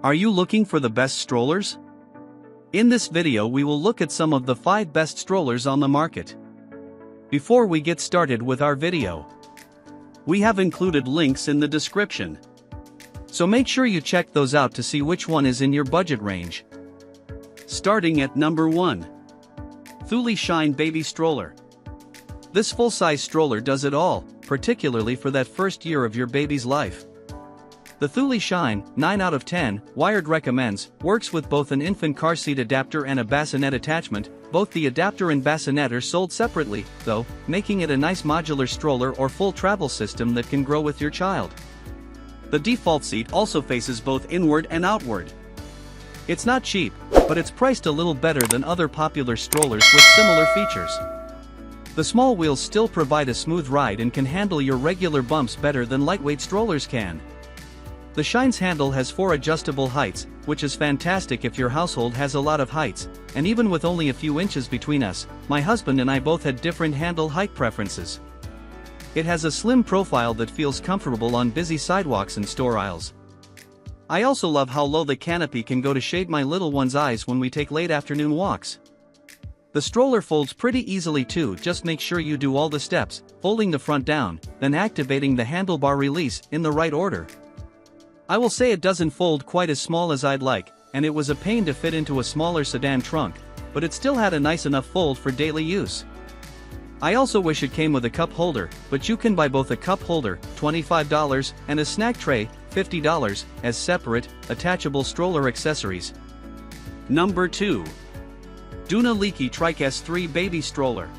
Are you looking for the best strollers? In this video we will look at some of the 5 best strollers on the market. Before we get started with our video, we have included links in the description, so make sure you check those out to see which one is in your budget range. Starting at number 1. Thule Shine Baby Stroller. This full-size stroller does it all, particularly for that first year of your baby's life. The Thule Shine, 9 out of 10, Wired recommends, works with both an infant car seat adapter and a bassinet attachment. Both the adapter and bassinet are sold separately, though, making it a nice modular stroller or full travel system that can grow with your child. The default seat also faces both inward and outward. It's not cheap, but it's priced a little better than other popular strollers with similar features. The small wheels still provide a smooth ride and can handle your regular bumps better than lightweight strollers can. The Shine's handle has 4 adjustable heights, which is fantastic if your household has a lot of heights, and even with only a few inches between us, my husband and I both had different handle height preferences. It has a slim profile that feels comfortable on busy sidewalks and store aisles. I also love how low the canopy can go to shade my little one's eyes when we take late afternoon walks. The stroller folds pretty easily too, just make sure you do all the steps, folding the front down, then activating the handlebar release in the right order. I will say it doesn't fold quite as small as I'd like, and it was a pain to fit into a smaller sedan trunk, but it still had a nice enough fold for daily use. I also wish it came with a cup holder, but you can buy both a cup holder, $25, and a snack tray, $50, as separate, attachable stroller accessories. Number 2. Doona Liki Trike S3 Baby Stroller.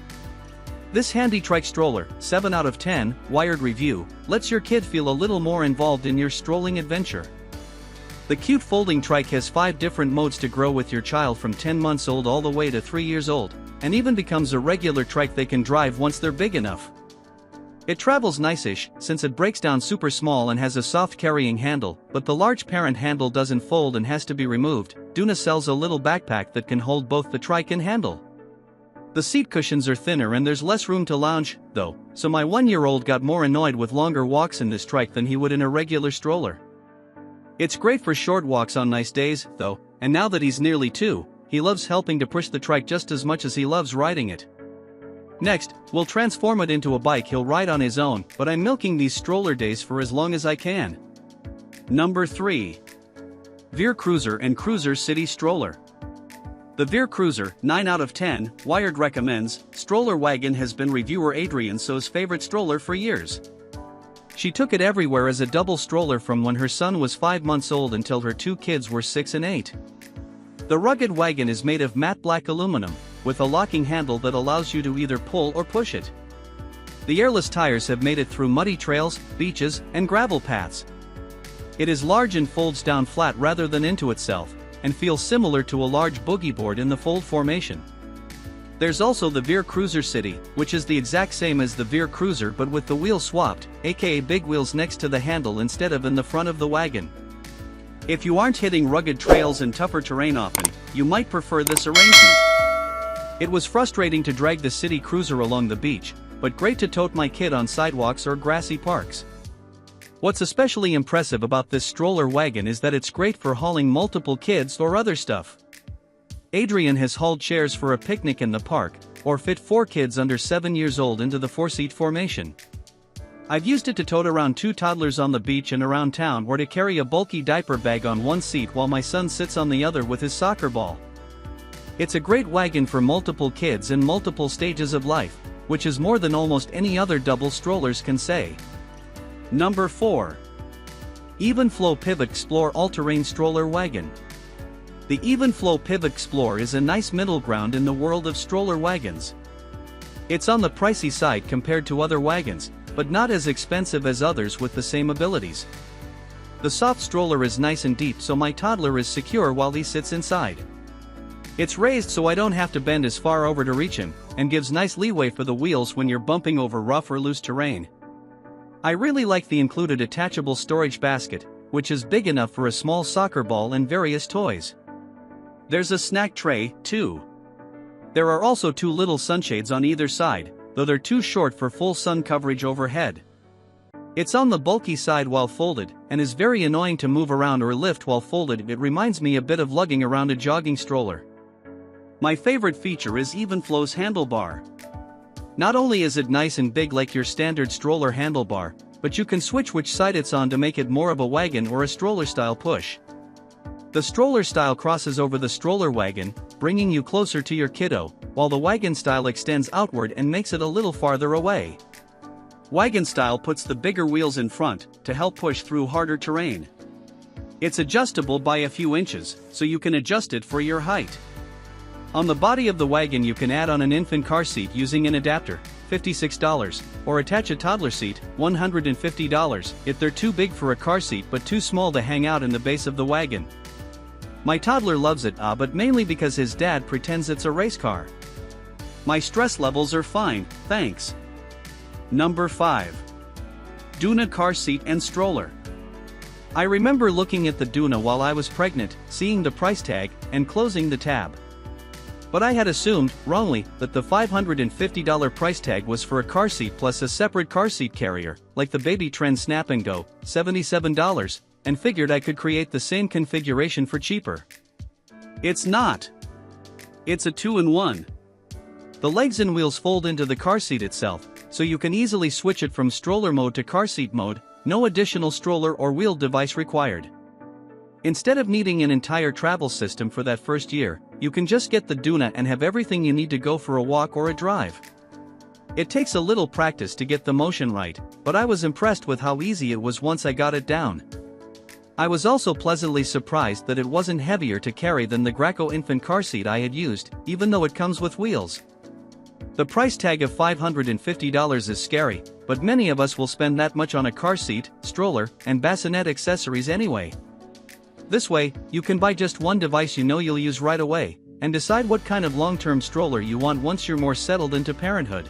This handy trike stroller, 7 out of 10, Wired review, lets your kid feel a little more involved in your strolling adventure. The cute folding trike has 5 different modes to grow with your child from 10 months old all the way to 3 years old, and even becomes a regular trike they can drive once they're big enough. It travels nice-ish, since it breaks down super small and has a soft carrying handle, but the large parent handle doesn't fold and has to be removed. Doona sells a little backpack that can hold both the trike and handle. The seat cushions are thinner and there's less room to lounge, though, so my 1-year-old got more annoyed with longer walks in this trike than he would in a regular stroller. It's great for short walks on nice days, though, and now that he's nearly 2, he loves helping to push the trike just as much as he loves riding it. Next, we'll transform it into a bike he'll ride on his own, but I'm milking these stroller days for as long as I can. Number 3. Veer Cruiser and Cruiser City Stroller. The Veer Cruiser, 9 out of 10, Wired recommends, stroller wagon has been reviewer Adrian So's favorite stroller for years. She took it everywhere as a double stroller from when her son was 5 months old until her 2 kids were 6 and 8. The rugged wagon is made of matte black aluminum, with a locking handle that allows you to either pull or push it. The airless tires have made it through muddy trails, beaches, and gravel paths. It is large and folds down flat rather than into itself, and feels similar to a large boogie board in the fold formation. There's also the Veer Cruiser City, which is the exact same as the Veer Cruiser but with the wheels swapped, aka big wheels next to the handle instead of in the front of the wagon. If you aren't hitting rugged trails and tougher terrain often, you might prefer this arrangement. It was frustrating to drag the city cruiser along the beach, but great to tote my kid on sidewalks or grassy parks. What's especially impressive about this stroller wagon is that it's great for hauling multiple kids or other stuff. Adrian has hauled chairs for a picnic in the park, or fit 4 kids under 7 years old into the 4-seat formation. I've used it to tote around 2 toddlers on the beach and around town, or to carry a bulky diaper bag on one seat while my son sits on the other with his soccer ball. It's a great wagon for multiple kids in multiple stages of life, which is more than almost any other double strollers can say. Number 4. Evenflo Pivot Xplore All-Terrain Stroller Wagon. The Evenflo Pivot Xplore is a nice middle ground in the world of stroller wagons. It's on the pricey side compared to other wagons, but not as expensive as others with the same abilities. The soft stroller is nice and deep so my toddler is secure while he sits inside. It's raised so I don't have to bend as far over to reach him, and gives nice leeway for the wheels when you're bumping over rough or loose terrain. I really like the included attachable storage basket, which is big enough for a small soccer ball and various toys. There's a snack tray, too. There are also 2 little sunshades on either side, though they're too short for full sun coverage overhead. It's on the bulky side while folded, and is very annoying to move around or lift while folded. It reminds me a bit of lugging around a jogging stroller. My favorite feature is Evenflo's handlebar. Not only is it nice and big like your standard stroller handlebar, but you can switch which side it's on to make it more of a wagon or a stroller style push. The stroller style crosses over the stroller wagon, bringing you closer to your kiddo, while the wagon style extends outward and makes it a little farther away. Wagon style puts the bigger wheels in front to help push through harder terrain. It's adjustable by a few inches, so you can adjust it for your height. On the body of the wagon you can add on an infant car seat using an adapter, $56, or attach a toddler seat, $150, if they're too big for a car seat but too small to hang out in the base of the wagon. My toddler loves it, but mainly because his dad pretends it's a race car. My stress levels are fine, thanks. Number 5. Doona car seat and stroller. I remember looking at the Doona while I was pregnant, seeing the price tag, and closing the tab. But I had assumed, wrongly, that the $550 price tag was for a car seat plus a separate car seat carrier, like the Baby Trend Snap & Go, $77, and figured I could create the same configuration for cheaper. It's not. It's a 2-in-1. The legs and wheels fold into the car seat itself, so you can easily switch it from stroller mode to car seat mode, no additional stroller or wheel device required. Instead of needing an entire travel system for that first year, you can just get the Doona and have everything you need to go for a walk or a drive. It takes a little practice to get the motion right, but I was impressed with how easy it was once I got it down. I was also pleasantly surprised that it wasn't heavier to carry than the Graco infant car seat I had used, even though it comes with wheels. The price tag of $550 is scary, but many of us will spend that much on a car seat, stroller, and bassinet accessories anyway. This way, you can buy just one device you know you'll use right away, and decide what kind of long-term stroller you want once you're more settled into parenthood.